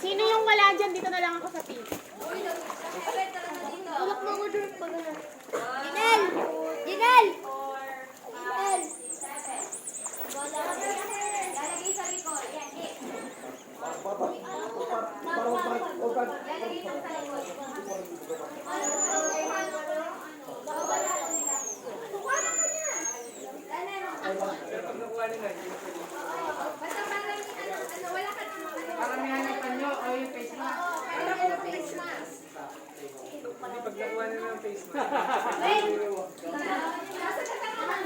Sino yung wala dyan? Dito na lang ako sa team. Tulak mo ko doon pag Jinel! Jinel! Jinel! Lalagay sa likod. Yan, eh. Lalagay ito sa likod. Basta wala ka naman. Paramihan ng panyo o yung face mask. Pero yung face mask. Hindi pag nakuha nila ng face mask. Nasa katangahan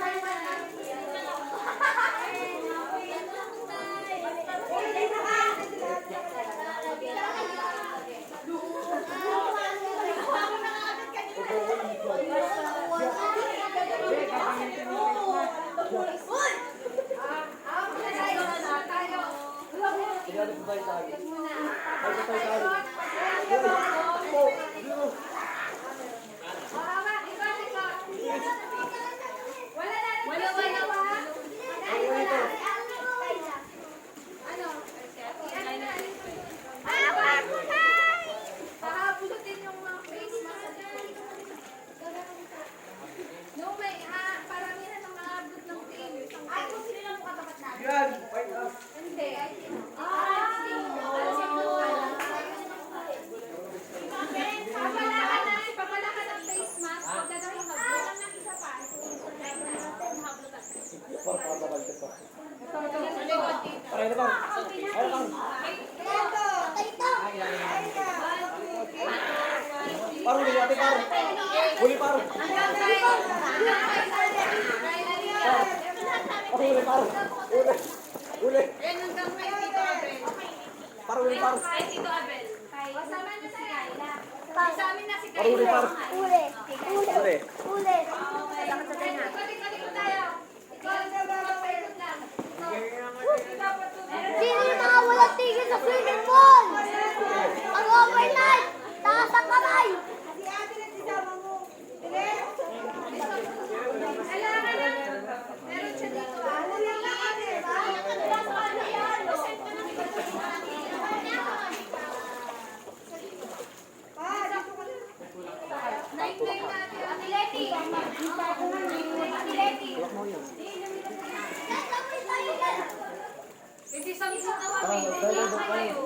Yan, white up. hindi. Papala ka ng face mask. Pagdadala ka. Walang ng isa pa. Paray na ba? Ay, lang. Parang hindi natin parang. Huli parang. Huli parang. Huli. Yan hanggang kay Tito Abel. Parang huli parang. Kay Tito Abel. Kasama na si Kayla. Sa amin na si Parang huli Kayla. parang. Uli! Huli. Uli! Ikot tayo. Ikot lang. Sino yung mga walang tigil sa swimming pool? Ang overnight! Taas ang kamay! Kailangan na. Meron siya dito. Night-night natin. Atleti. Atleti. Kasi sa mga kami, hindi ako kayo.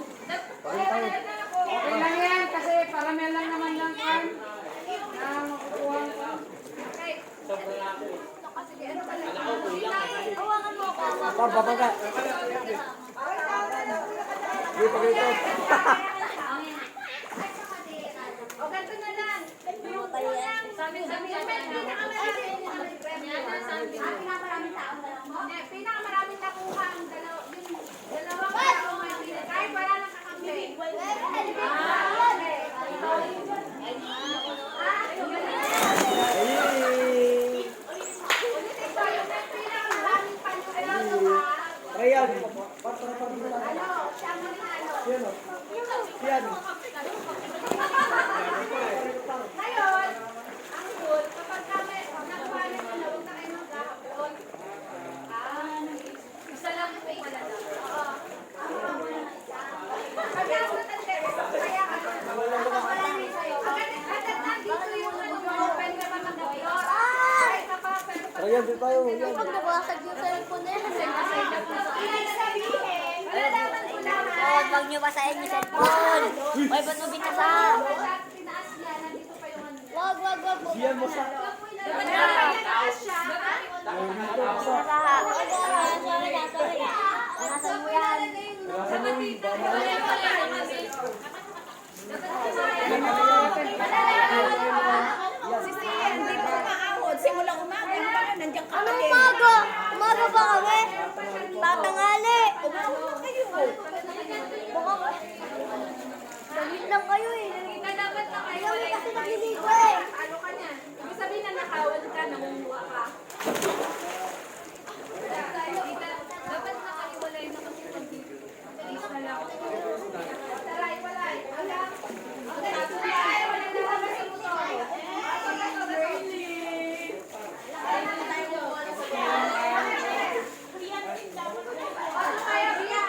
Okay lang yan kasi paramihan lang naman lang yan. Na makukuha ka. Hawakan mo ako. Parang babaga. Dito, dito. O, ganito na lang. Pinakamaraming tao na lang mo. Pinakamaraming nakuha ang dalawang tao. Kahit wala lang kakambing. Ulitin ko, yung pinakamaraming panyo. Ayan. Siya mo rin ano. Yan. Ngayon, ang rule, kapag kami, nakuha na nila, huwag na kayo maghahapon. Isa lang po yung malala. Oo. Sabi ako sa tanda, kaya ka agad nandito yung open ka magkakapit. Ay, pero Ayan, dito tayo. Yan. Pag nabasag yung cellphone na yan, sabihin, malalaman ko lang ha. oh, wag nyo basahin yung cellphone. Ay, ba't mo binasa? Tinaas niya, nandito pa yung ano. Wag. Diyan mo sa... Tinaas siya. Sorry. Nasa mo yan. Ano umaga? Umaga ba kami? Tatangali. Baka Damit lang kayo eh. Dapat na kayo. Kami kasi nagliligo eh. Ano ka niyan? Ibig sabihin na nakawan ka, nangunguha ka. Dapat nakahiwalay na kasi pag-ibig. Please na lang. Taray, walay. Wala. Wala na naman sa motor. Ano kaya, Bia?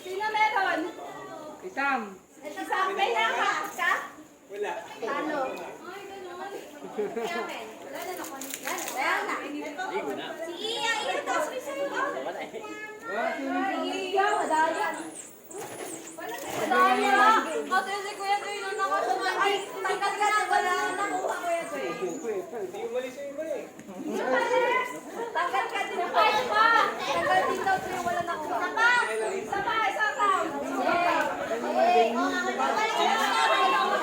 Sino meron? Isam. Ito sa akin na ka? Wala. Talo. Ay, gano'n. Wala na ako. Wala na. Si Iya, ito. Iya, madaya. Madaya. Kasi si Kuya Joy nung nakasuman. Ay, tanggal ka na. Wala na nakuha, Kuya Joy. Hindi umalis yung iba eh. Tanggal ka din. Ay, pa. Tanggal din daw sa'yo. Wala nakuha. Sapa, isa ka.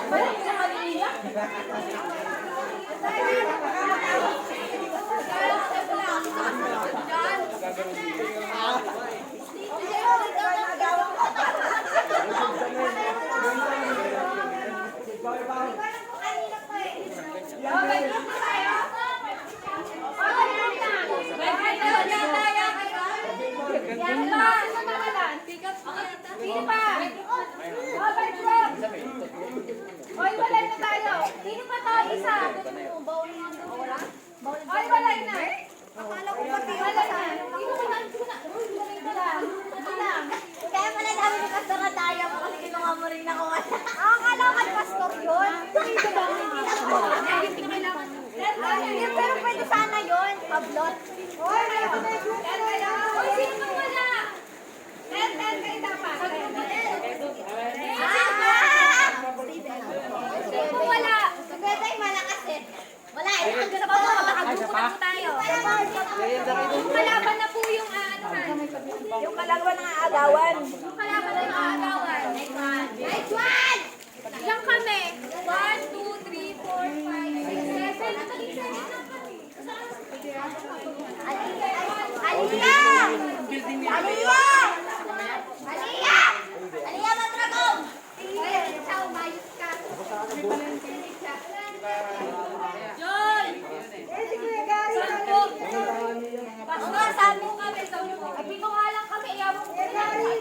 Balik sa kanila. Hoy, walay na tayo. Sino pa to? Isa. Hoy, walay na. Akala ko pati walay na. Sino pa na? Ito lang. Kaya pala namin yung kasama tayo mo kasi kinuha mo rin ako. Akala ko kay pastor yun. Pero pwede sana yun, pablot. Hoy, sino pa wala? 10 kayo dapat. Sino pa wala? Pwede yung malakas eh. Wala, nakagano pa po, makagrupo na po tayo. Yung kalaban na po yung Yung kalagwa ng aagawan. yung kalaban na yung aagawan. Nice one! Ilang kami? 1, 2, 3, 4, 5, 6, 7. Naging 7 lang kami. Aliyah! Aliyah! Aliyah! Aliyah Matragong! Ay, ikaw, mayos ka. Joy! Sampo! Pastor, sabi Sampo kami. Ay, dito nga lang kami. Iyawan ko kami. 1,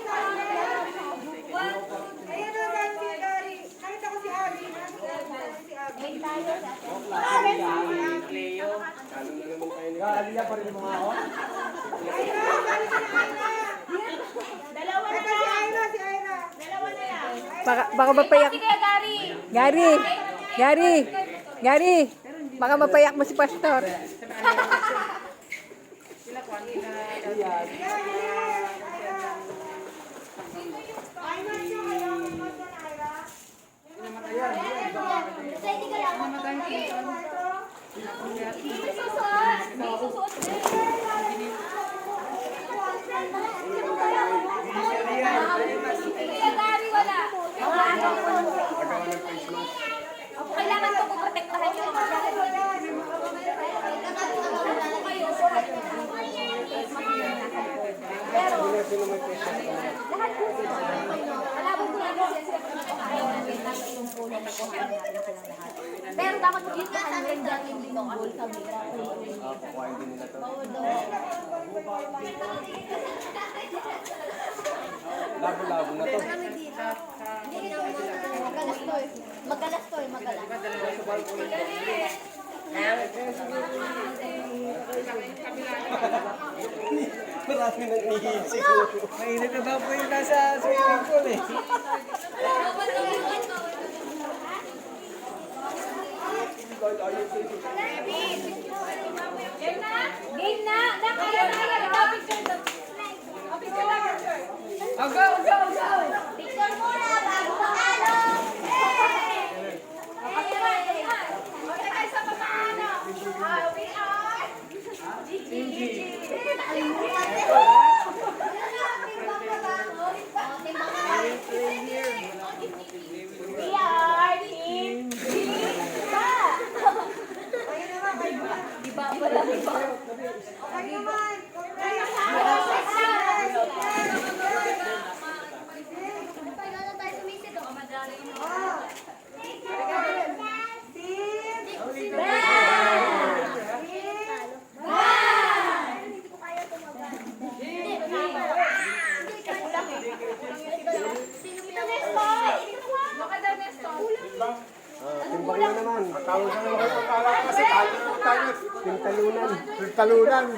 2, Aliyah pa rin mga ako. Dalawa na lang. Dalawa na lang. Baka mapayak. Sige, Gary. Gary! Gary! Gary! Baka mapayak mo si Pastor. Ready ka lang. May susuot. May susuot din. Sige, Gary, wala. Kailangan ko poprotektahan yung mga Ball kami. Kukuhain din nila to. Labo-labo na to. Hindi naman magalas to eh. Magalas to eh, magalas. Marami nang ihisip ko. Mainit na daw po yung nasa swimming pool eh. Game na! Game na! Kaya na! Picture na! Picture na! Oh, go, go, go! Picture muna bago magalo. Okay, guys, sa papaano? We are... We are Team Diba? Diba pala? Kailan tayo sumisit oh. Hindi ko kaya tumagal. Hindi, tama. Hindi, kulang eh. Sino pinag-spot? Baka daw next one. Timbang na naman. Tawag sa mga pagkala kasi tayo. Tintalunan. Tintalunan. 11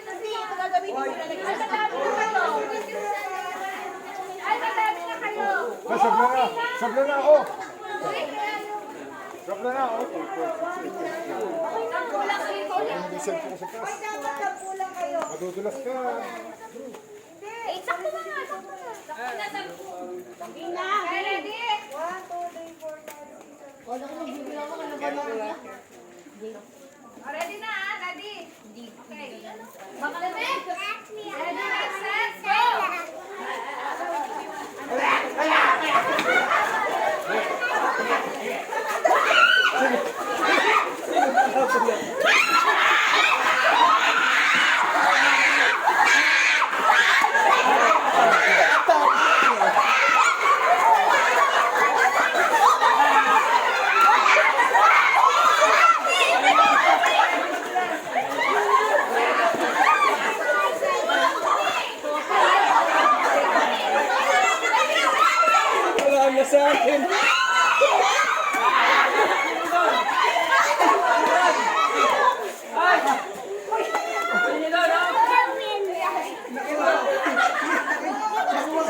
na siya. Ito gagawin ko na lang. Ay, madami na kayo. Ay, madami na kayo. Sabla na. Sabla na ako. Sabla na ako. Ang kulang kayo. Bisan ko sa taas. Madudulas ka. Eh, sakto na nga. Sakto na. Sakto na. Sakto na. Okay, ready? 1, 2, 3, 4, 5, 6, 7. Ready na, ready? Okay. Baka na, ready, set, go! Wala na sa akin.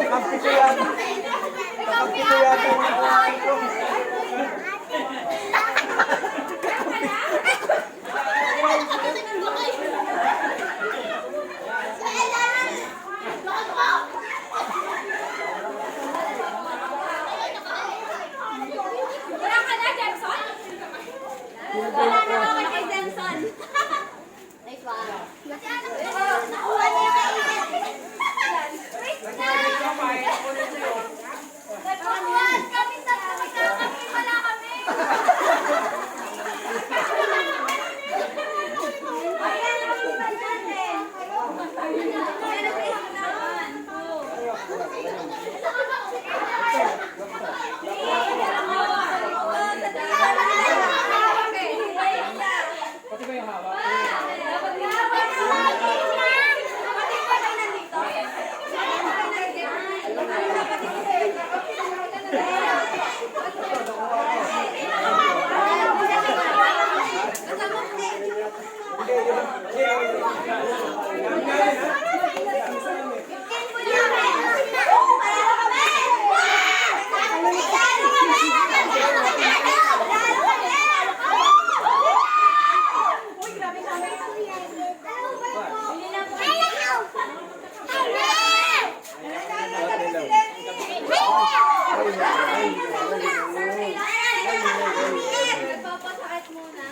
Kampi ko yata. Kampi ko yata yung nakuhaan ko. Wala ka na, Jenson? Wala na ako kay Jenson. Nice one. Nakuha niya kay Nagpakuhan kami sa magkakami. Wala kami. Ayan, kami ba dyan eh? Pati ba yung hawak? Dapat nga, dapat ikaw ay nandito. Nagpapasakit muna.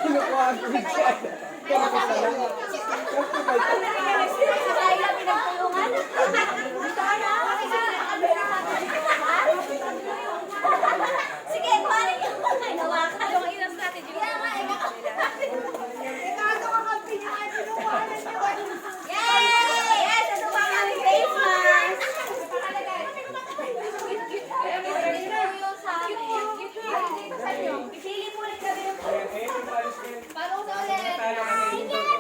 Kinukuhaan ko rin siya. Kaya ko sa lang. Kaya kami nagtulungan. Paano sa ulit?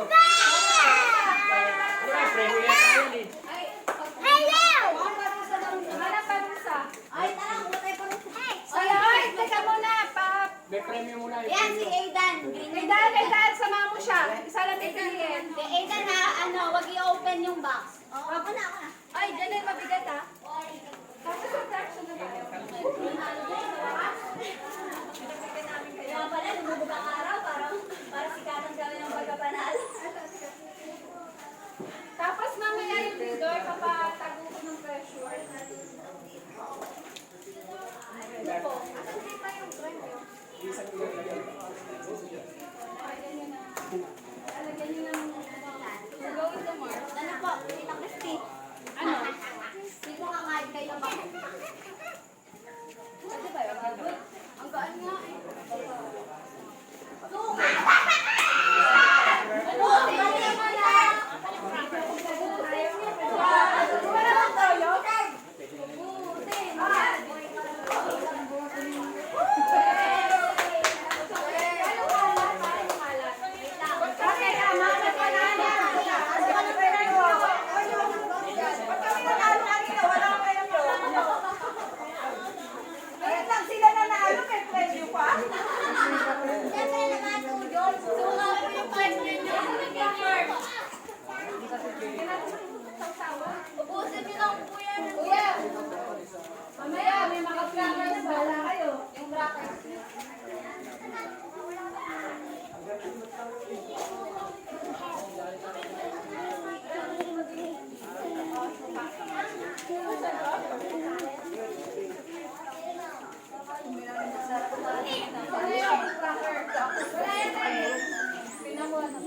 Ay, tara, kung tayo pa rin. Ay, teka muna, Pap. May premium muna. Yan, si Aidan. Aidan, sama mo siya. Isa lang pipiliin. Si Aidan ha, wag i-open yung box. Ako na. Ay, dyan ay mabigat ha. Tapos subtraction na tayo. Kaya pala, lumubog ang araw para sikatan kami ng pagkapanalo. Tapos mamaya yung leader, papatago ko ng pressure. Alagyan niyo ng Going to Mars. Ano po, Tita Christy? ano? Hindi ko kakain kayo ba? Pwede ba yun? Ang gaan nga eh. Ano? Bali naman na! Wala lang tayo? Okay, makat ka na niya. Sila na naano, may preview pa. Yan tayo nakatulog. Sunga po yung question niyo. Ubusin niyo lang po yan. Kuya, mamaya may mga crackers, bahala kayo. Yung crackers. Ano yung cracker? Wala yan tayo. Pinakuha na.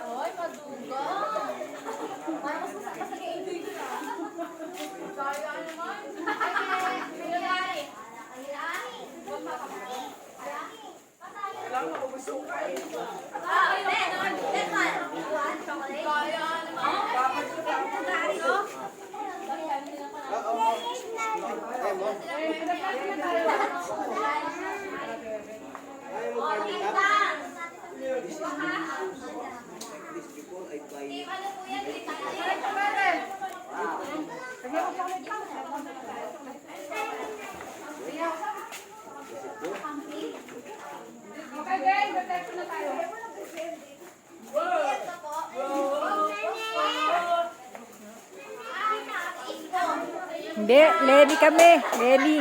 Ay, maduga. Parang mas masakit sa enjoy ko na. Kaya naman. Nangyari. Ah, ayun naman. Kaya naman. Team, ano po yan? Okay guys, mag-test na tayo. Hindi, Lenny kami. Lenny.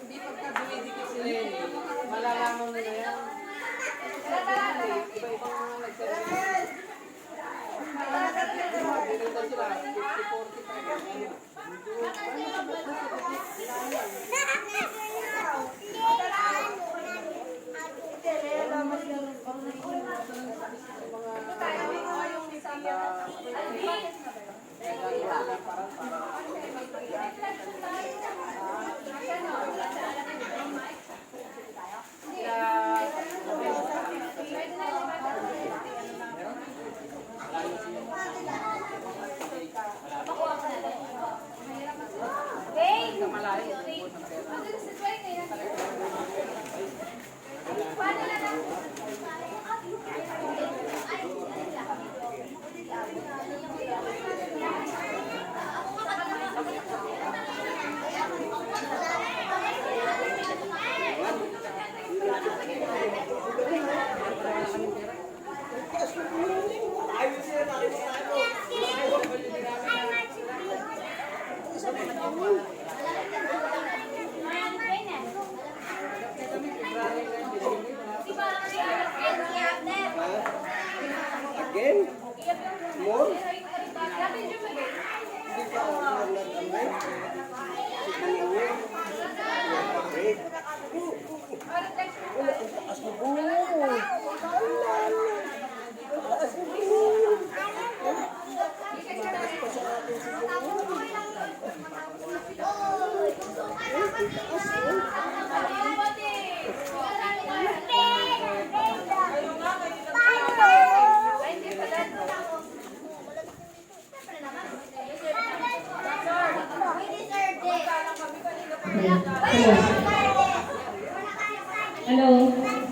Hindi pagka dumidikit sila yun, malalaman mo na yan. Iba-ibang mga nagsasabi. Pinunta sila, 50-45.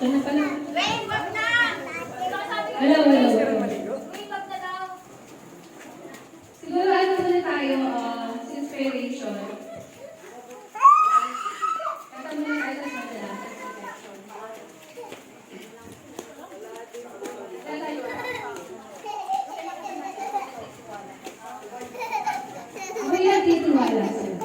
na pala. Wait, wag na! Hello. Wait, wag na daw. Siguro ano muna tayo, inspiration. Kanta muna tayo sa kanila. May nagtitiwala sa'yo.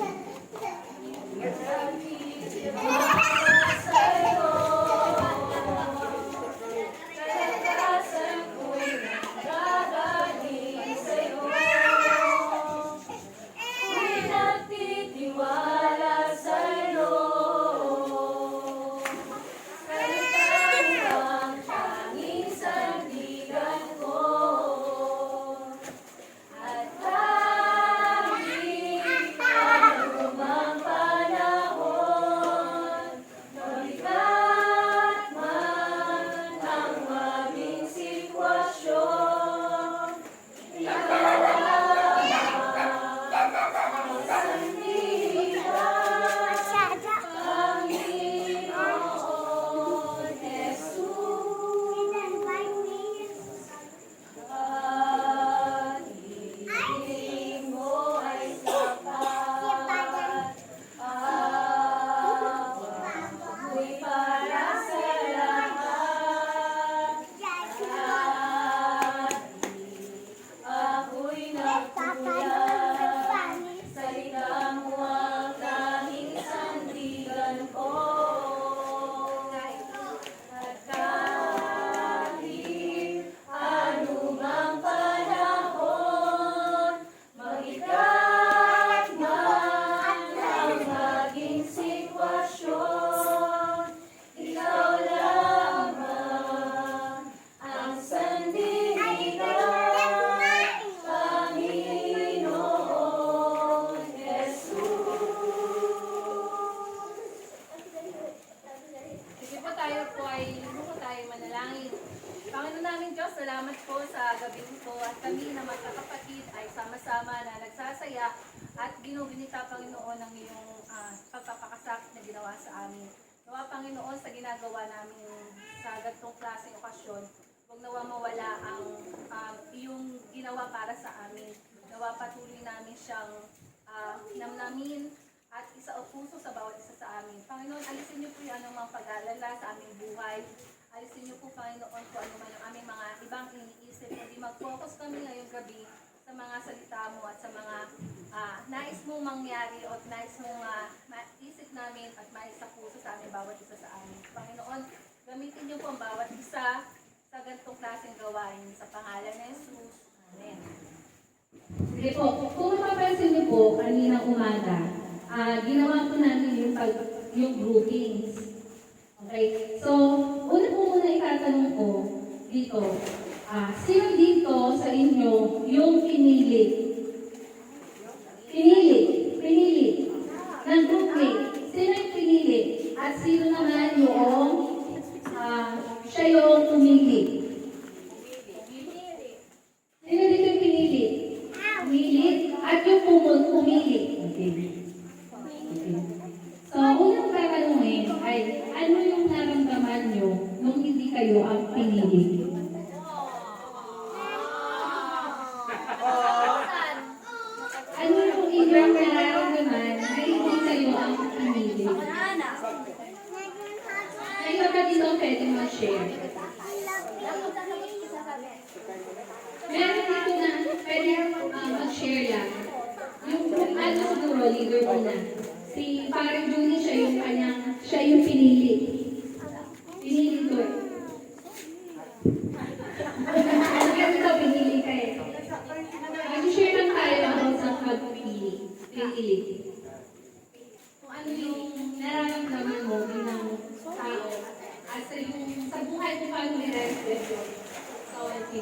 Salamat po sa gabi nito at kami na magkakapatid ay sama-sama na nagsasaya at ginugunita, Panginoon, ang iyong pagpapakasakit na ginawa sa amin. Nawa, Panginoon, sa ginagawa namin sa ganitong klaseng okasyon, huwag nawa mawala ang iyong ginawa para sa amin. Nawa, patuloy namin siyang namnamin at isa o puso sa bawat isa sa amin. Panginoon, alisin niyo po yung anumang pag-alala sa aming buhay. Alisin niyo po, Panginoon, kung ano man ang aming mga ibang iniisip. Hindi mag-focus kami ngayong gabi sa mga salita mo at sa mga nais mong mangyari o nais mong maisip namin at mais sa puso sa aming bawat isa sa amin. Panginoon, gamitin niyo po ang bawat isa sa ganitong klaseng gawain. Sa pangalan ni Jesus. Amen. Sige po, kung mapapansin niyo po, kaninang umaga, ginawa po namin yung groupings. Okay, so, una po muna itatanong ko dito, sino dito sa inyo yung pinili ng groupmate? Sino yung pinili? At sino naman yung siya yung pumili? Sino dito yung pinili? Pumili at yung pumili. Okay. So, unang tatanungin ay, ano yung naramdaman nyo nung hindi kayo ang pinili? Ano yung inyong nararamdaman na hindi kayo ang pinili? May iba ba dito pwede mag-share? Meron dito na pwede mag-share lang. Yung ano siguro, leader muna. Si Parang Junie, siya yung pinili. Pinili ko eh. Kasi ito, pinili ka eh. Mag-share lang tayo about sa pagpili. Pinili. Kung ano yung nararamdaman mo bilang tao at sa buhay kung paano nire-reflect yun. So, okay.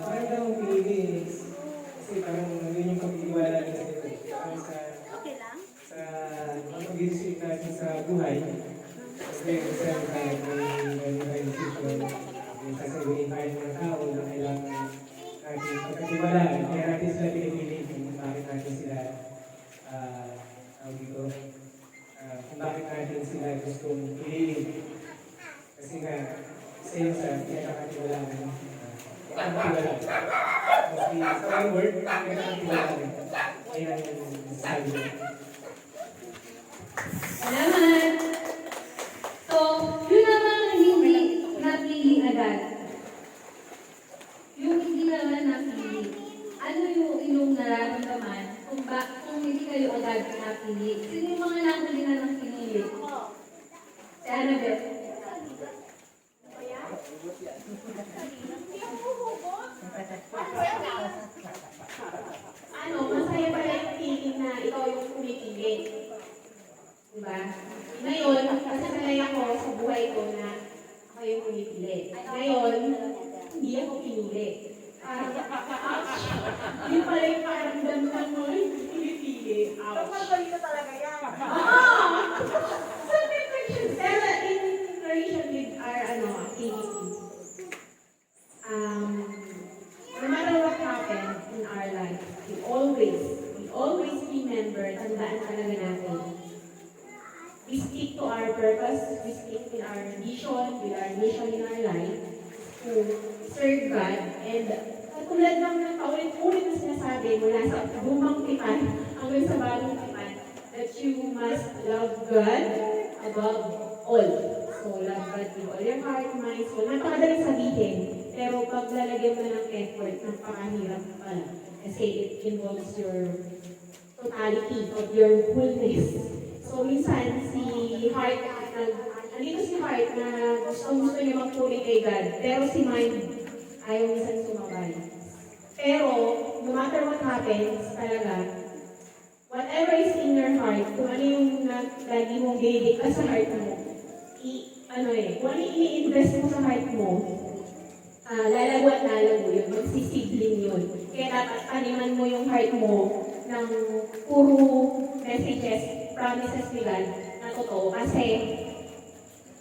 Parang daw ang pinili kasi parang yun yung pag-iwala natin sa ito. Sa pag-isip natin sa buhay, kasi minsan kahit may decision, kasi winipahin ng tao na kailangan natin pagkatiwalaan, kaya natin sila pinipili kung bakit natin sila pinakatiwala. Sa one word, pinakatiwala. Kaya sabi ko. Salamat! So, yun naman hindi napili agad. Yung hindi naman napili, ano yung inyong nararamdaman kung hindi kayo agad napili? Sino yung mga nahuli na ng pinili? Si Annabeth. Masaya pala yung feeling na ikaw yung pumipili. Diba? Ngayon, kasi sanay ako sa buhay ko na ako yung pumipili. Ngayon, hindi ako pinili. Ouch! Yun pala yung pakiramdam ng mga hindi pinipili. Ouch! Magaling ka talaga yan. Pero in relation with our activity, no matter what happened in our life, we always remember, tandaan talaga natin, we stick to our purpose, we stick with our vision, with our mission in our life, to serve God, and katulad ng paulit-ulit na sinasabi mula sa lumang tipan hanggang sa bagong tipan, that you must love God above all. So, love God with all your heart, mind, soul. Napakadaling sabihin, pero pag lalagyan mo ng effort, napakahirap pala. Kasi it involves your totality of your wholeness. So, minsan, si Heart, andito si Heart na gusto niya magpuli kay God, pero si Mind, ayaw minsan sumabay. Pero, no matter what happens, talaga, whatever is in your heart, kung ano yung lagi mong dinidikta sa heart mo, kung ano yung ini-invest mo sa heart mo, lalago at lalago yun, magsisigling yun. Kaya dapat taniman mo yung heart mo ng puro messages, promises ni God na totoo. Kasi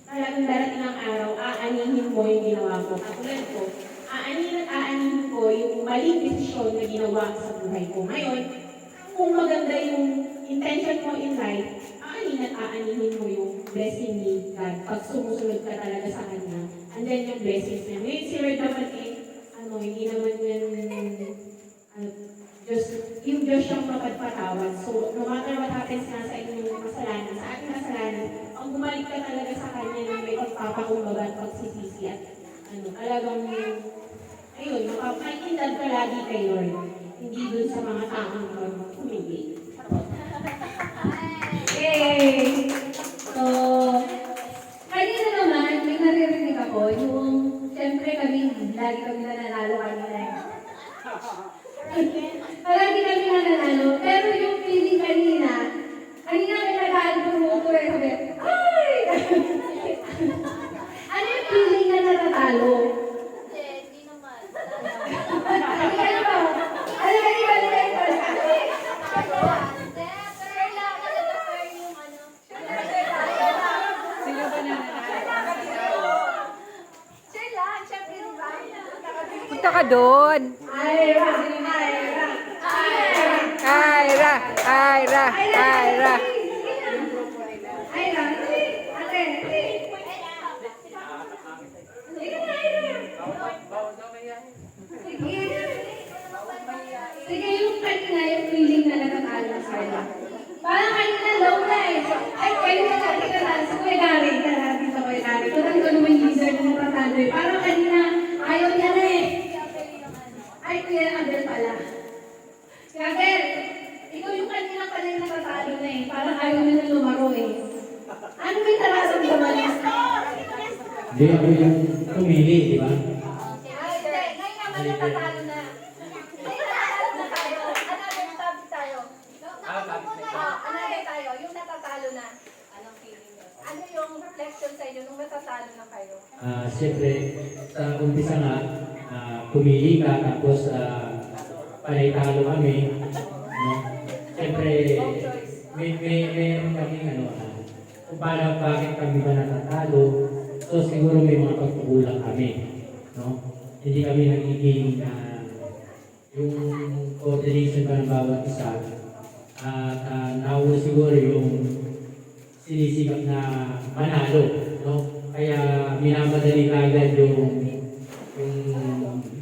talagang darating ang araw, aanihin mo yung ginawa mo. Katulad ko, aanihin ko yung maling desisyon na ginawa sa buhay ko. Ngayon, kung maganda yung intention mo in life, aanihin mo yung blessing ni God. Pag sumusunod ka talaga sa Kanya, and then yung blessings niya. Ngayon, si Lord naman hindi naman yan, yung Diyos siyang mapagpatawad. So, no matter what happens na sa inyong kasalanan, sa ating kasalanan, ang bumalik ka talaga sa Kanya na may pagpapakumbaga at pagsisisi at talagang, ayun, mapapaitindag ka lagi kay Lord. Hindi dun sa mga taong kumili. Yay! So, kanina naman, may naririnig ako, yung, siyempre lagi kami nananalo kanina. Lagi kami nananalo, pero yung feeling kanina may nag-aalpuro ko sabi, ay! Ano yung feeling na natatalo? Hindi naman. Ano ba? Ano ba? Sino ba nananalo? Share lang, syempre di ba? Punta ka doon. Ira! Sige, yung kanina, yung feeling na natatalo sa Carla. Parang kanina low na eh. Ay, kayo na natin na lang. So, may gari ka natin sa may gari. Kung ano ko naman user ng natatalo eh. Parang kanina, ayaw niya na eh. Ay, kuya, Abel pala. Kaya, Abel, ikaw yung kanina pala yung natatalo na eh. Parang ayaw niya na lumaro eh. Ano ba yung nararamdaman niya? Hindi ako yung tumili, di ba? Ay, hindi. Ngayon naman natatalo na. Ngayon natatalo na tayo. Another topic tayo. Another tayo. Yung natatalo na. Anong feeling nyo? Ano yung reflection sa inyo nung natatalo na kayo? Siyempre, sa umpisa nga, pumili ka, tapos panay-talo kami. No? Siyempre, meron kaming kung paano, bakit kami ba natatalo. So siguro may mga pagkukulang kami. No? Hindi kami nagiging yung coordination ba ng bawat isa. At nauna siguro yung sinisikap na manalo. No? Kaya minamadali na agad yung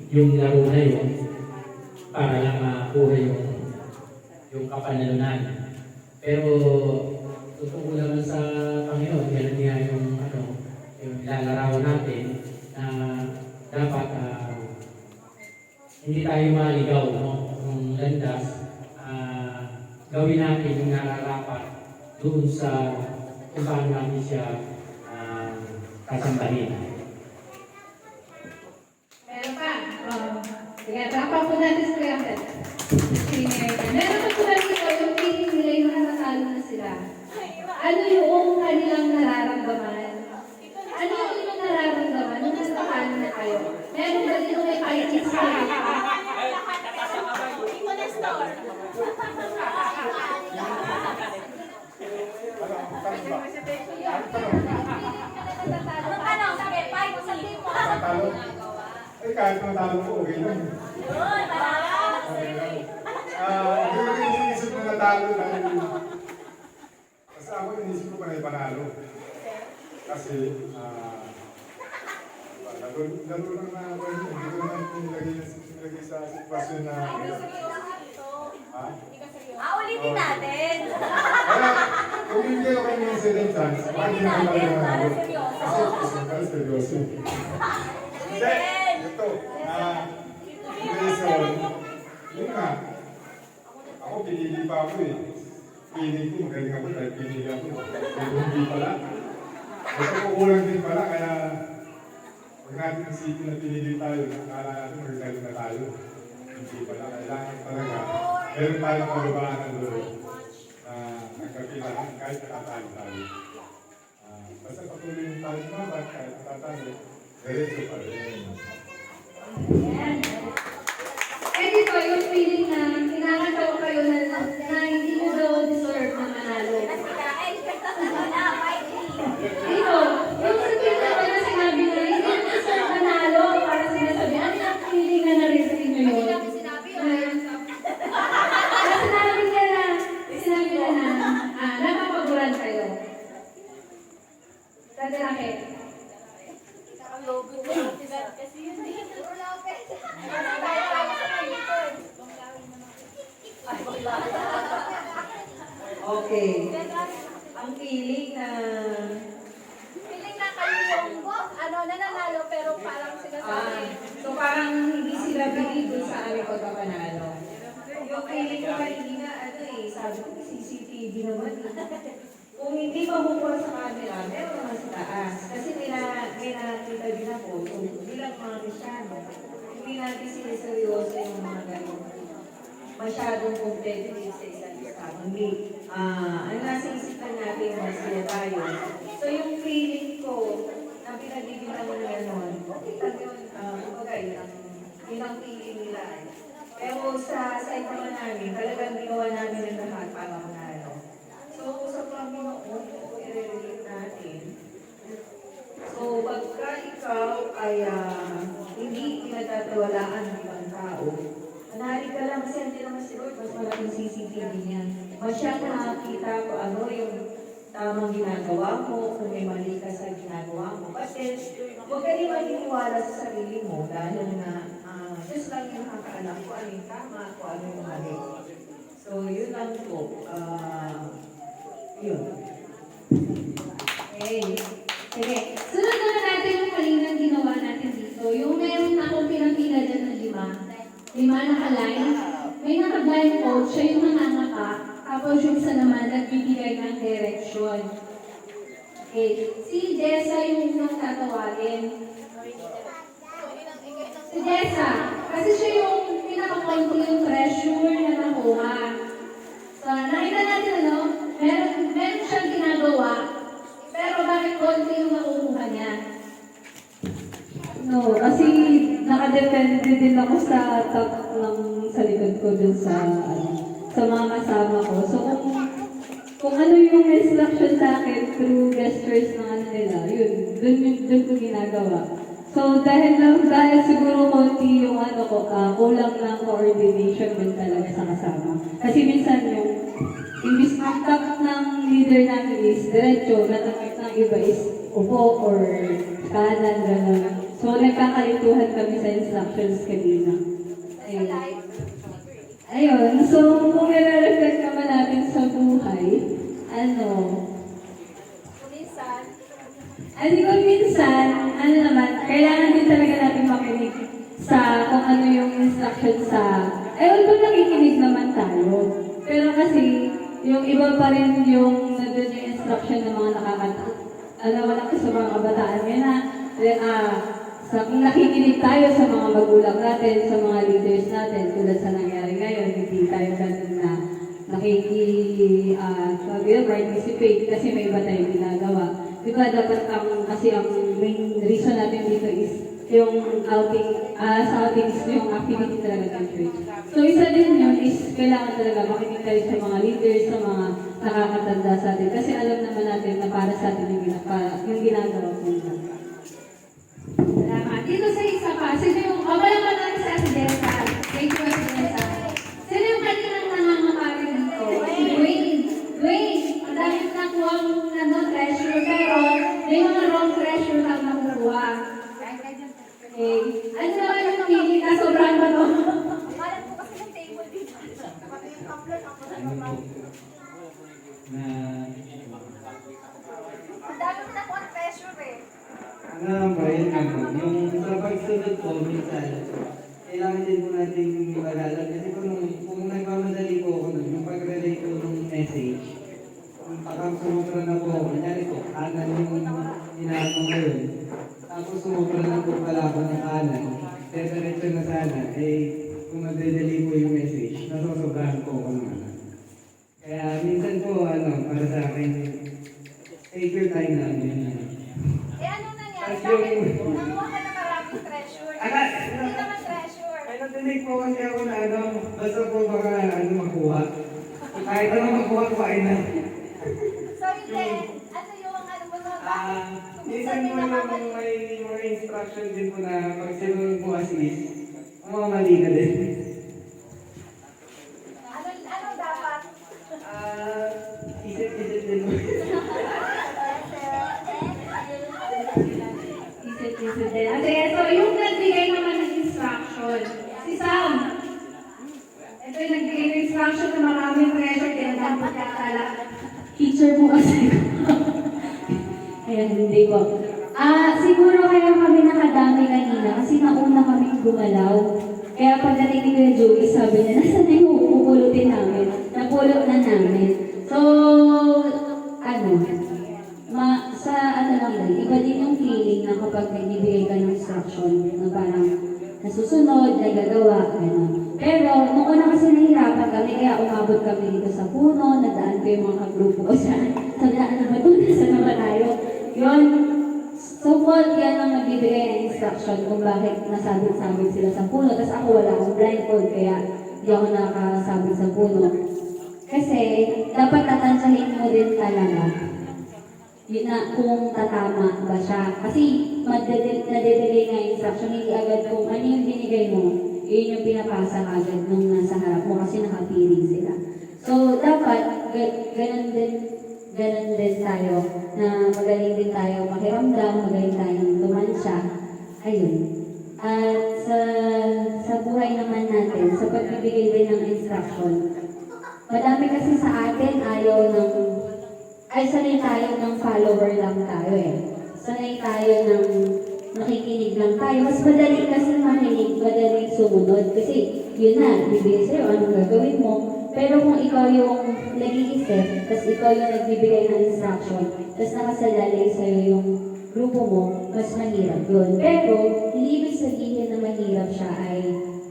yung laro na yun para lang makuha yung kapanalunan. Pero totoo naman sa Panginoon, yan nga yung ilalarawan natin na dapat hindi tayo maligaw, no? Kung landas, gawin natin yung nararapat doon sa kung paano natin siya kasambahin. Meron pa. Sige, tapang po natin sa Kuya Ted. Meron pa po natin ito, yung feeling nila yung nakasalo na sila. Ano yung kanilang nararamdaman? Ano yung nararamdaman nung nakasalo na kayo? Meron ba dito may fighting spirit pa? Anong tanong? Sige, fight mo sa team mo. Matalo. Eh, kahit matalo ko, okay lang. Yun, malakas. Hindi ko rin iniisip na natalo dahil kasi ako iniisip ko pa na ipanalo. Kasi, lalo lang na ako, hindi ko naman nilagay sa sitwasyon na ha? Ulitin natin. Kaya, kung hindi ako yung second chance, baka hindi naman ako nanalo. Kasi, para seryoso. Hindi, ito, reason, yun nga, ako pinili pa ako eh. Pinili ko, magaling ako dahil pinili ako. Pero hindi pala. Ito kukulang din pala, kaya pag natin isipin na pinili tayo, nakakala natin magaling na tayo. Hindi pala, kailangan talaga. Meron tayong kababaan ng loob na nagkapilahan kahit nakatalo tayo. Basta patuloy tayo naman kahit nakatalo, diretso pa rin. Ayan. Eh dito, yung feeling na kinakatawa kayo na hindi mo daw deserve na manalo. Dito, yung sa pinaka na sinabi na hindi mo deserve manalo para sinasabi, ano yung feeling na na-receive nyo yun? Sinabi niya na napapaguran kayo. Dati Raquel. Okay. Ang feeling na Feeling na kayo yung nananalo pero parang sinasabi. So parang hindi sila believe dun sa aming pagkapanalo. Yung feeling ko hindi nga sabi ko CCTV naman. Kung hindi mabukuha sa camera, meron naman sa taas. Kasi may nakakita din ako. So bilang mga Kristyano, hindi natin siniseryoso yung mga ganun. Masyadong competitive sa isa't isa. Hindi. Ang nasa isipan natin, masaya tayo. So yung feeling ko, na pinagbibilang mo na gano'n, okay lang yun. Kumbaga, yun ang feeling nila. Pero sa side naman namin, talagang ginawa namin ang lahat para manalo. So sa Panginoon, i-relate natin. So pagka ikaw ay hindi pinagtatawalaan ng ibang tao, manalig ka lang kasi hindi naman si Lord, mas malaking CCTV niya. Masya nakakita ko ano yung tamang ginagawa mo, kung may mali ka sa ginagawa mo. But then, huwag ka rin maniniwala sa sarili mo dahil na just lang yung nakakaalam ko ano yung tama, kung ano yung mali. So, yun lang po. Yun. Okay. Sige. Sunod naman natin yung kalinang ginawa natin dito. Yung meron akong pinapila dyan ng 5. 5 naka-line. May naka-blindfold, siya yung nangangapa. Tapos yung isa naman, nagbibigay ng direction. Okay. Si Jessa yung unang tatawagin. Si Jessa. Kasi siya yung pinaka-konti yung treasure na nakuha. So, nakita natin meron siyang ginagawa. Pero bakit konti yung nakukuha niya? No, kasi nakadepende din ako sa top ng sa likod ko dun sa mga kasama ko. So kung ano yung instruction sa akin through gestures ng nila, yun, dun ko ginagawa. So dahil siguro konti yung kulang ng coordination din talaga sa kasama. Kasi minsan yung imbis ang top ng leader namin is diretso, natakit ng iba is upo or kanan, gano'n. So, nagkakalituhan kami sa instructions kanina. Ayun. Ayun. So, kung nare-reflect naman natin sa buhay, Kuminsan, kung minsan, kailangan din talaga natin makinig sa kung ano yung instruction sa... although nakikinig naman tayo. Pero kasi, yung iba pa rin yung nandun yung instruction ng mga wala ko sa mga kabataan kung nakikinig tayo sa mga magulang natin, sa mga leaders natin, tulad sa nangyari ngayon, hindi tayo ganun na participate kasi may iba tayong ginagawa. Diba dapat kasi ang main reason natin dito is yung sa outings yung activity talaga ng church. So isa din yun is kailangan talaga makinig tayo sa mga leaders, sa mga nakakatanda sa atin. Kasi alam naman natin na para sa atin yung ginagawa ko. Salamat. Dito sa isa pa, sino yung, wala pa natin sa Asidesa. Thank you, Asidesa. Sino yung kaninang nangangamari dito? Si Dwayne, ang dami ko nakuha treasure, pero may mga wrong treasure kang nakukuha. Okay. Ano naman yung feeling na sobrang ano? malam po kasi ng table dito. Ang dami mo nakuha ng treasure eh. Yung sa pagsunod po, minsan, kailangan din po natin magalan. Kasi kung nagmamadali po ako nun, yung pag-relay ko ng message, parang sumubra na po ako. Kanyari po, kanan yung inaano ko yun. Tapos sumubra na po pala ako ng kanan. Diretso na sana, kung magdadali po yung message, nasosobrahan po ako ng ano. Kaya minsan po, para sa akin, take your time lang yun. Anong nangyari? Bakit nakuha ka na maraming treasure? Hindi naman treasure. Ay, natinig po kasi ako na basta po baka makuha. Kahit makuha, kuhain na. So hindi, ano yung Minsan po may mga instruction din po na pag sinunod mo as is, mali ka din. Ano dapat? Isip-isip din po. Isip din. So yung nagbigay naman ng instruction, si Sam. Ito yung nagbigay ng instruction na maraming treasure, tinatang pagkakala. Teacher mo kasi. Ayan, hindi ko. Siguro kaya kami nakadami kanina kasi nauna kami gumalaw. Kaya pagdating ni Kuya Joey, sabi niya, nasa na yung pupulutin namin? Napulot na namin. So, iba din yung feeling na kapag nagbibigay ka ng instruction na parang nasusunod, nagagawa, gano'n. Pero, nung una kasi nahihirapan kami, kaya umabot kami dito sa puno, nadaan ko yung mga kagrupo ko sa daan na ba ito? Nasa na ba tayo? Yun. So, yan ang nagbibigay ng instruction kung bakit nasabit-sabit sila sa puno. Tapos ako wala akong blindfold, kaya di ako nakasabit sa puno. Kasi, dapat tatansyahin mo din talaga yun na kung tatama ba siya. Kasi, nade-delay nga yung instruction, hindi agad kung ano yung binigay mo, yun yung pinapasa agad nung nasa harap mo kasi nakapiling sila. So, dapat, ganun din tayo, na magaling din tayo makiramdam, magaling tayong tumansya. Ayun. At sa buhay naman natin, sa pagbibigay din ng instruction, madami kasi sa atin sanay tayo ng follower lang tayo Sanay tayo ng nakikinig lang tayo. Mas madali kasi makinig, madali sumunod. Kasi yun na, bibigay sa'yo, anong gagawin mo. Pero kung ikaw yung nag-iisip, tapos ikaw yung nagbibigay ng instruction, tapos nakasalalay sa'yo yung grupo mo, mas mahirap yun. Pero, hindi ibig sabihin na mahirap siya ay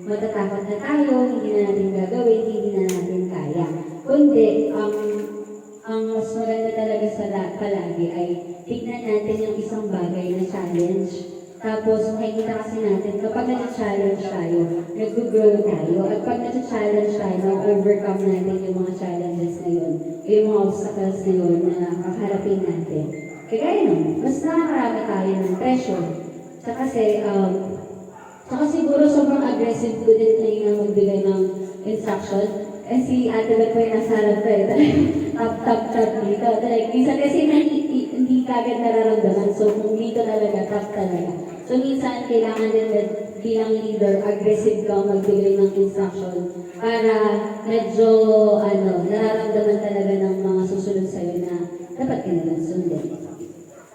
matatakot na tayo, hindi na natin gagawin, hindi na natin kaya. Kundi, ang mas maganda talaga palagi ay tignan natin yung isang bagay na challenge. Tapos, makikita kasi natin, kapag na-challenge tayo, nag-grow tayo. At pag na-challenge tayo, na-overcome natin yung mga challenges na yun, yung mga obstacles na yun na kakaharapin natin. Kaya nun, mas nakakarami tayo ng pressure. Tsaka siguro sobrang aggressive ko din na yung magbigay ng instruction. Si Ate Beth po yung nasa harap ko tap dito. Minsan kasi hindi kagad nararamdaman. So, kung dito talaga, tap talaga. So minsan, kailangan din bilang leader, aggressive ka magbigay ng instruction para medyo, nararamdaman talaga ng mga susunod sa'yo na dapat ka nalang sundin.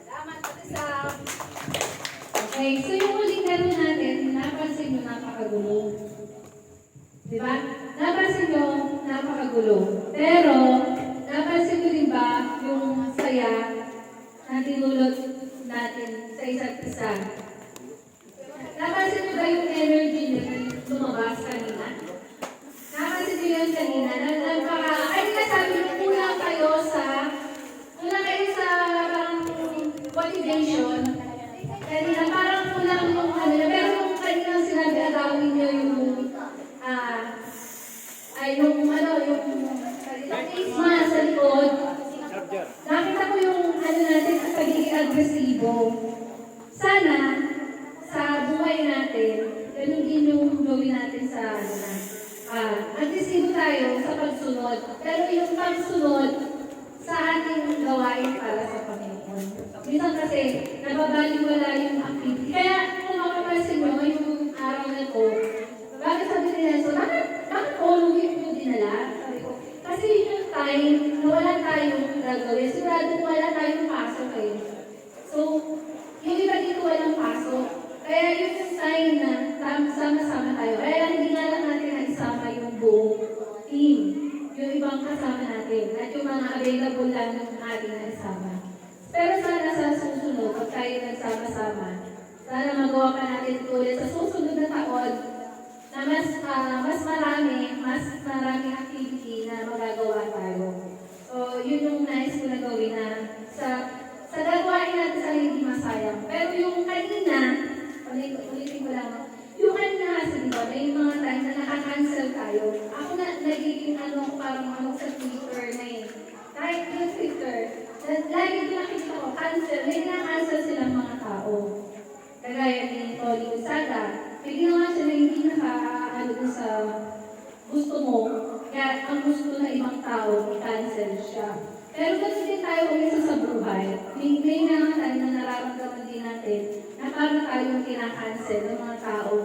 Salamat, Ate Sam. Okay, so yung huling laro natin, napansin nyo napakagulo. Di ba? Napansin nyo napakagulo. Pero, napansin nyo din ba yung saya na tinulot natin sa isa't isa? Napansin nyo ba yung energy nyo na lumabas kanina? Napansin nyo yun kanina na sabi nyo, kulang kayo sa parang motivation. Kanina parang kulang yung pero yung kanina sinabi agawin nyo yung yung face mask sa likod. Nakita ko yung natin ang pagiging agresibo. Sana sa buhay natin, ganun din yung gawin natin sa agresibo tayo sa pagsunod. Pero yung pagsunod sa ating gawain para sa Panginoon. Minsan kasi, nababaliwala yung activity. Kaya, kung makapansin nyo, yung araw na to, bakit sabi nila, so, bakit all week mo dinala? Sabi ko, kasi yun yung time na wala tayong gagawin. Sigurado wala tayong pasok eh. So, yung iba dito walang pasok. Kaya yun yung sign na sama-sama tayo. Kaya hindi nga lang natin na isama yung buong team. Yung ibang kasama natin. At yung mga available lang ng ating na isama. Pero sana sa susunod, pag tayo nagsama-sama, sana magawa pa natin ulit sa susunod na taon na mas maraming activity na magagawa tayo. So, yun yung nais ko na gawin na sa gagawain natin sa hindi masayang. Pero yung kanina, ulitin ko lang, yung kanina kasi diba, may mga time na naka-cancel tayo. Ako na nagiging parang sa Twitter na eh. Kahit yung Twitter, lagi ko nakikita ko, cancel, may na-cancel silang mga tao. Kagaya ni Tony Usaga, may ginawa siya na hindi sa gusto mo, kaya ang gusto na ibang tao, i-cancel siya. Pero kasi din tayo umisa sa buhay, may mga tayo na nararamdaman din natin na parang tayong kinakancel ng mga tao.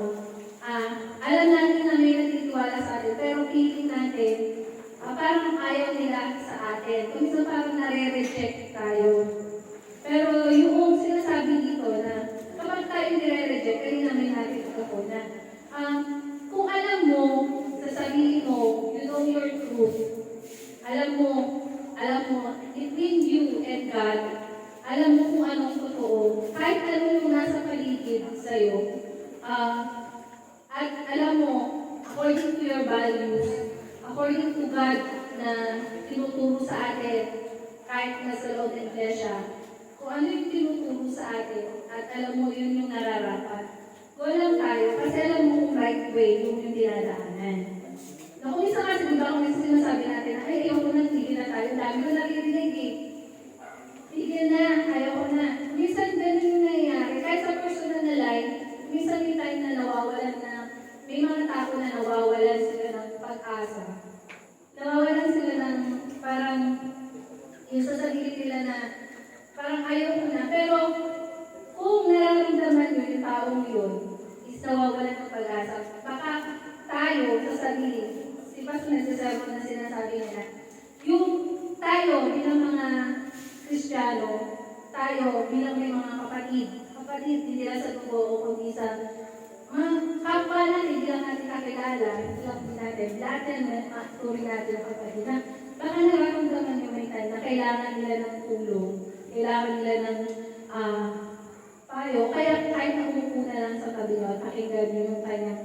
Alam natin na may nagtitiwala sa atin, pero feeling natin, parang ayaw nila sa atin. Kung minsan parang nare-reject tayo. Pero yung sinasabi dito na kapag tayo nire-reject, kanina may nakikita ko na kung alam mo, sasabihin mo, you know your truth, alam mo, between you and God, alam mo kung anong totoo, kahit ano yung nasa paligid sa'yo, at alam mo, according to your values, according to God na tinuturo sa atin, kahit nasa loob ng iglesia, kung ano yung tinuturo sa atin, at alam mo yun yung nararapat. Go lang tayo, kasi alam mo kung right way yung dinadaanan. Na kung isa kasi, diba, kung isa sinasabi natin na, ay, ayaw ko na, tigil na tayo, dami ko naririnig eh. Tigil na, ayaw ko na. Minsan ganun yung nangyayari. Kahit sa personal na life, minsan may time na nawawalan na, may mga tao na nawawalan sila ng pag-asa. Nawawalan sila ng parang, yung sa sarili nila na, parang ayaw ko na. Pero, kung nararamdaman nyo yung taong yun, is nawawalan ng pag-asa. Baka tayo sa sarili, si Pastor nagsasabi na sinasabi nila, yung tayo bilang mga Kristiyano, tayo bilang may mga kapatid, hindi lang sa tubo o kundi sa mga kapwa natin, hindi lang natin kakilala, hindi lang natin, lahat yan, turing natin ang kapatid na baka nararamdaman nyo may time na kailangan nila ng tulong, kailangan nila ng payo, kaya kahit umupo na lang sa tabi nyo at pakinggan nyo yung kanyang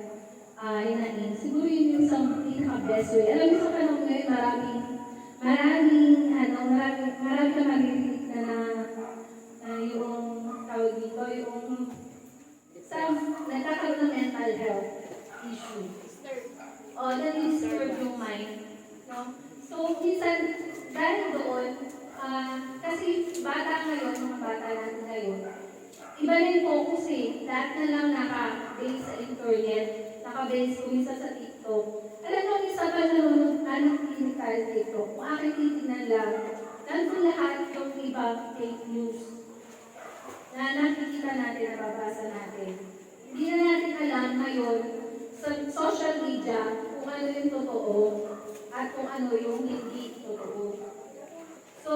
hinain. Siguro yun yung isang pinaka-best way. Alam mo sa panahon ngayon, marami ka maririnig na yung tawag dito, yung nagkakaroon ng mental health issue. O, na-disturb yung mind. No? So, minsan, dahil doon, kasi bata ngayon, mga bata natin ngayon, iba na yung focus eh. Lahat na lang naka-base sa internet, naka-base kumisa sa TikTok. Alam mo, isa pa nanonood, anak tinig tayo sa TikTok. Kung aking titignan lang, nandun lahat yung ibang fake news. na nakikita natin, nababasa natin. Hindi na natin alam ngayon sa social media kung ano yung totoo at kung ano yung hindi totoo. So,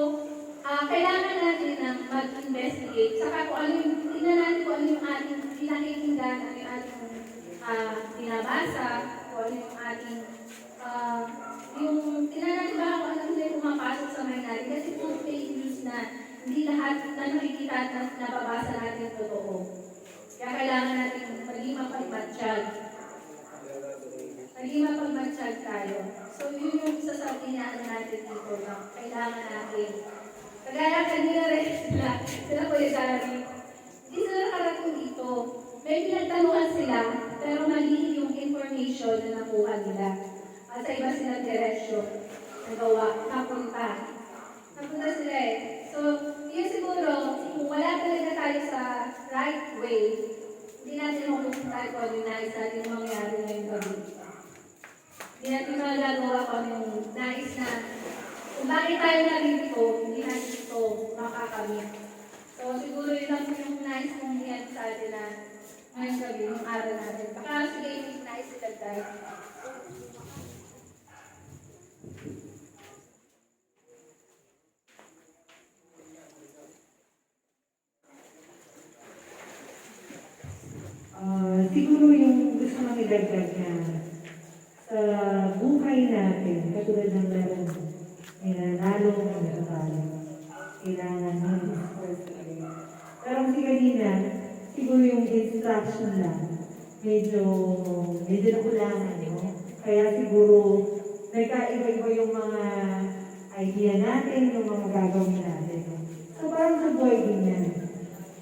kailangan natin na mag-investigate. Saka kung ano yung, tingnan natin kung ano yung ating pinakikinggan, ano yung ating binabasa, kung ano yung ating, tingnan natin ba kung ano yung pumapasok sa mind natin. Kasi kung fake news na, hindi lahat na nakikita at nababasa natin totoo. Kaya kailangan natin maging mapagmatsyag. Maging mapagmatsyag tayo. So, yun yung isa sa inaano natin dito na kailangan natin. Kagaya kanina rin sila po yung Gary. Hindi sila nakarating dito. May pinagtanungan sila, pero mali yung information na nakuha nila. At sa iba sila diretsyo. Nagawa, napunta. Napunta sila eh. So, yun siguro, kung wala talaga tayo sa right way, hindi natin mapupunta kung ano yung nais natin mangyari ngayong gabi. Hindi natin magagawa kung ano yung nais na kung bakit tayo narito, hindi natin ito makakamit. So, siguro yun lang yung nais kong yan sa atin na ngayong gabi, yung araw natin. Baka sige, yung nais sila tayo. Siguro yung gusto kong idagdag na sa buhay natin, katulad ng meron, may nanalo, may natalo. Kailangan ng persevere. Pero kasi kanina, siguro yung instruction lang, medyo nakulangan, no? Kaya siguro, nagkaiba-iba yung mga idea natin, yung mga gagawin natin. So parang sa buhay din yan.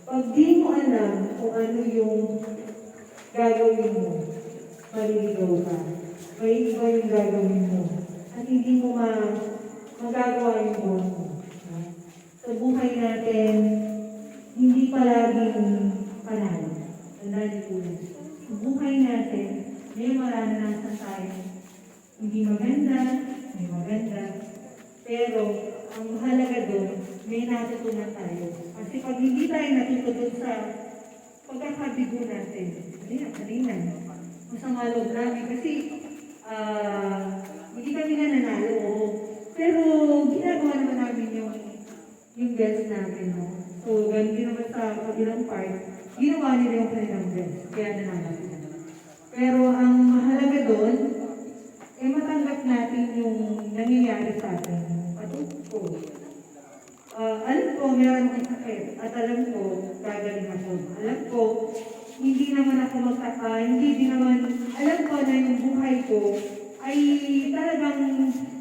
Pag di mo alam kung ano yung gagawin mo, maliligaw ka. May iba yung gagawin mo. At hindi mo magagawa yung goal mo. Sa buhay natin, hindi palaging panalo. Tandaan po lang. Sa buhay natin, may maranasan tayo. Hindi maganda, may maganda. Pero, ang mahalaga doon, may natutunan tayo. Kasi pag hindi tayo natutunan sa pagkakabigo natin, kanina, masama loob namin. Kasi, hindi kami nananalo. Pero, ginagawa naman namin yung best namin, no? So, ganun din naman sa kabilang part, ginawa nila yung kanilang best. Kaya nanalo sila. Pero, ang mahalaga doon, matanggap natin yung nangyayari sa atin. Ko. Alam ko, meron akong sakit. At alam ko, gagaling ako. Alam ko, hindi naman ako hindi din naman, alam ko na yung buhay ko ay talagang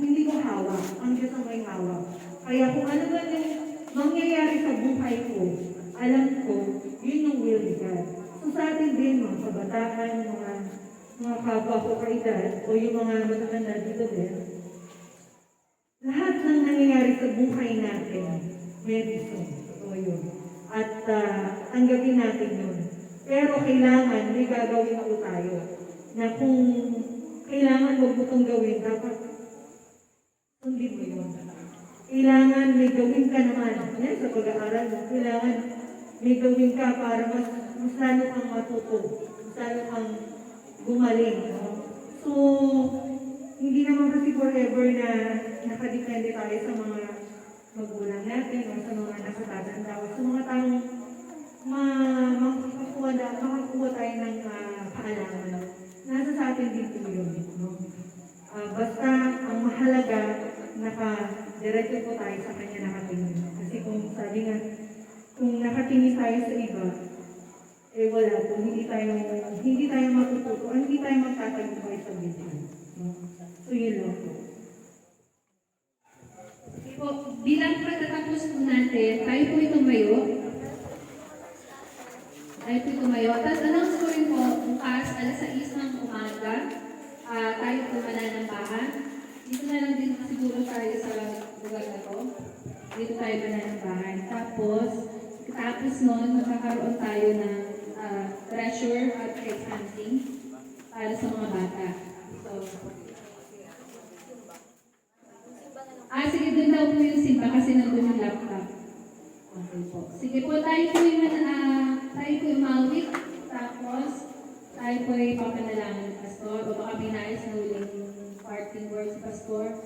hindi ko hawak. Ang Diyos ang may hawak. Kaya kung ano man yung mangyayari sa buhay ko, alam ko, yun yung will ni God. So sa atin din, mga kabataan, mga kapwa ko kaedad, o yung mga matatanda dito din, lahat ng nangyayari sa buhay natin, may reason. Totoo yun. At tanggapin natin yun. Pero kailangan, may gagawin ako tayo. Na kung kailangan huwag mo itong gawin, dapat sundin mo yun. Kailangan may gawin ka naman. Yan, sa pag-aaral mo, kailangan may gawin ka para mas lalo kang matuto. Mas lalo kang gumaling. No? So, hindi naman kasi forever na nakadepende tayo sa mga magulang natin o sa mga nakatatanda o sa mga taong makakuha tayo ng kaalaman. Nasa sa atin din po yun. No? Basta ang mahalaga, naka-diretso po tayo sa kanya nakatingin. Kasi kung sabi nga, kung nakatingin tayo sa iba, wala po, hindi tayo matututo, hindi tayo magtatagumpay sa buhay. No? So yun lang po. Po, bilang pagtatapos po natin, tayo po tumayo. Tapos announce ko rin po, bukas, alas 6 ng umaga, tayo po mananambahan. Dito na lang din siguro tayo sa lugar na to. Dito tayo mananambahan. Tapos nun, magkakaroon tayo ng treasure at cake hunting para sa mga bata. So, sige, dun daw po yung simba kasi nandun yung laptop. Okay po. Sige po, tayo po yung mawit. Tapos, tayo po yung papanalangin ng pastor. O baka may nais na huling parting words, pastor.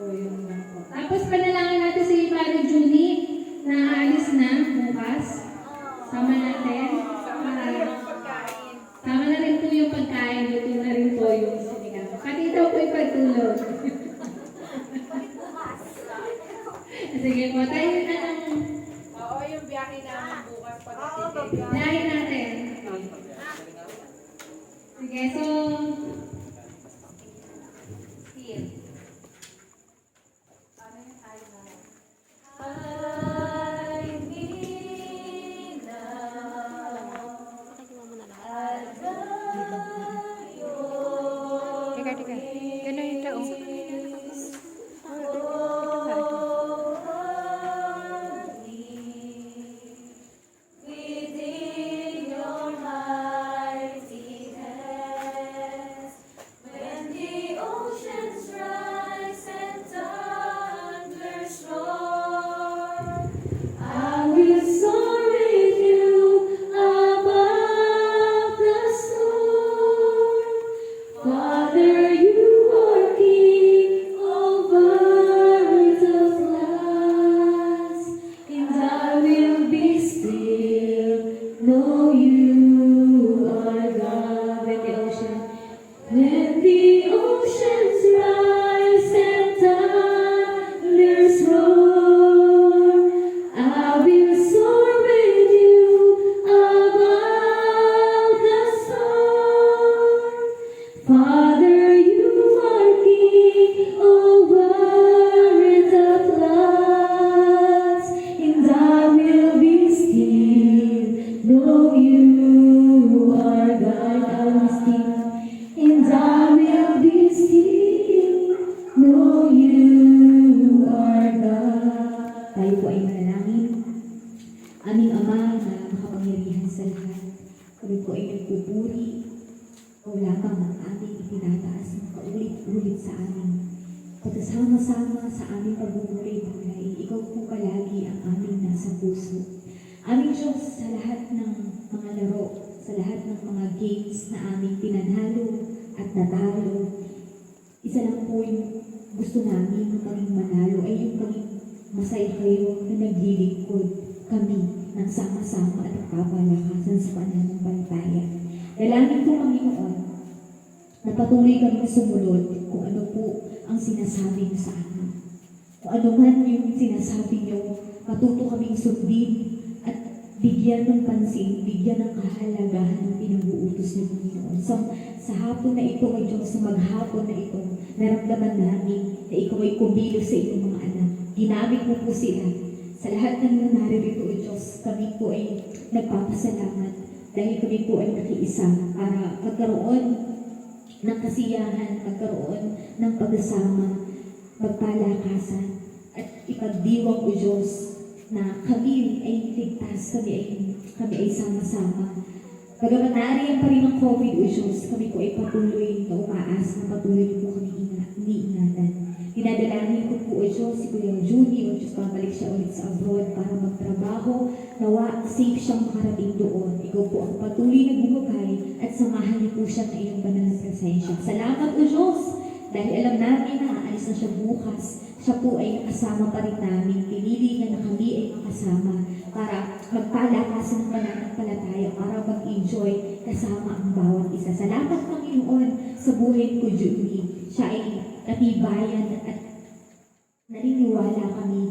O yun lang po. Tapos, panalangin natin si Padre Junie na aalis na bukas. Sama natin. Tama na rin po yung pagkain. Luto na rin po yung sinigang. Pati daw po yung pagtulog. Sige po, tayo na lang. Oo, yung biyahe namin bukas pagdating. Biyahe natin. Sige, so... Here. Paano yung tayo na? Teka. Ganun yung tao. Within your mighty hands, when the oceans rise and thunders roar, I will soar with you above the storm. Father, you are king over the floods, and I will be still, know you are God. When the oceans rise and thunders roar, I will soar with you above the storm. Father, you are king over the floods, and I will be still, know you are God. I will be still, and I will be still, know you are God. Tayo po ay manalangin. Aming Ama na makapangyarihan sa lahat, kami po ay nagpupuri o lamang ang aming itinataas ng paulit-ulit sa amin. Pagkasama-sama sa aming pagbubuhay-buhay, ikaw po palagi ang aming nasa puso. Aming Diyos, sa lahat ng mga laro, sa lahat ng mga games na aming pinanalo at natalo, isa lang po yung gusto namin na kaming manalo ay yung kaming masaya kayo na naglilingkod kami ng sama-sama at nagpapalakasan sa pananampalataya. Dalangin po kami noon na patuloy kami sumunod kung ano po ang sinasabi niyo sa amin. Kung ano man yung sinasabi niyo, matuto kaming sundin at bigyan ng pansin, bigyan ng kahalagahan ng pinag-uutos niyo, Panginoon. Sa hapon na ito, ay Diyos, sa maghapon na ito, naramdaman namin na ikaw ay kumilos sa iyong mga anak. Ginamit mo po sila. Sa lahat ng mga naririto, O Diyos, kami po ay nagpapasalamat dahil kami po ay nakiisa para magkaroon ng kasiyahan, magkaroon ng pagkasama, magpalakasan, at ipagdiwang, O Diyos, na kami ay ligtas, kami ay sama-sama. Bagamat naariyan pa rin ang COVID, O Diyos, kami po ay patuloy na umaas na patuloy po kami iniingatan. Dinadalangin ko po, O Diyos, si Kuya Junie, O Diyos, pabalik siya ulit sa abroad para magtrabaho, nawa safe siyang makarating doon. Ikaw po ang patuloy na bumagay at samahan niyo po siya ng iyong banal na presensya. Salamat, O Diyos, dahil alam namin na aalis na siya bukas. Siya po ay nakasama pa rin namin. Pinili niya na kami ay makasama para magpalakasan ng pananampalataya, para mag-enjoy kasama ang bawat isa. Salamat, Panginoon, sa buhay ko, Julie. Siya ay natibayan at naniniwala kami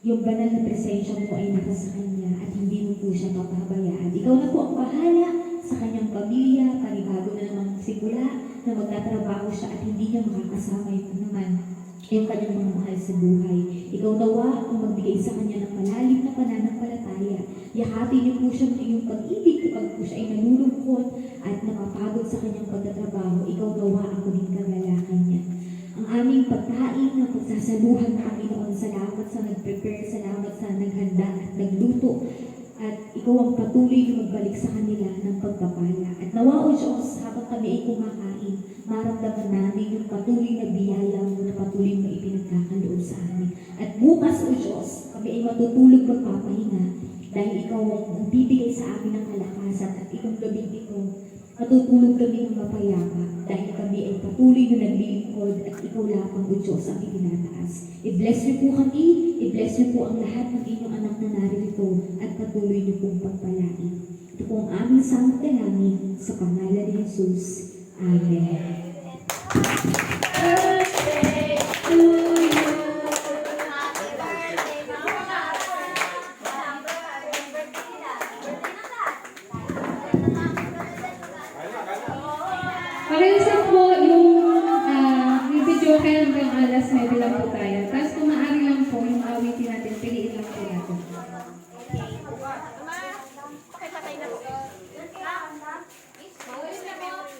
yung banal na presensya mo ay nasa sa kanya at hindi mo po siya mapabayaan. Ikaw na po ang bahala sa kanyang pamilya, panibago na namang simula na magtatrabaho siya at hindi niya makakasama yung kanyang mga mahal sa buhay. Ikaw nawa ang magbigay sa kanya ng malalim na pananampalataya. Yakapin niyo po siya ng iyong pag-ibig kapag po siya ay nalulungkot at napapagod sa kanyang pagtatrabaho. Ikaw nawa ang maging kagalakan niya. Ang aming pagkain na pagsasaluhan, Panginoon, salamat sa nag-prepare, salamat sa naghanda at nagluto. At ikaw ang patuloy na magbalik sa kanila ng pagpapala. At nawa, O Diyos, habang kami ay kumakain, maramdaman namin yung patuloy na biyaya mo na patuloy mo ipinagkakaloob sa amin. At bukas, O Diyos, kami ay ay matutulog magpapahinga dahil ikaw ang nagbibigay sa amin ng kalakasan at itong gabing ito, matutulog kami ng mapayapa dahil kami ay patuloy na naglilingkod at ikaw lamang o Diyos ang itinataas. I-bless niyo po kami, i-bless niyo po ang lahat ng inyong anak na narito at patuloy niyo pong pagpalain. Ito po ang aming samot dalangin sa pangalan ni Jesus. Amen.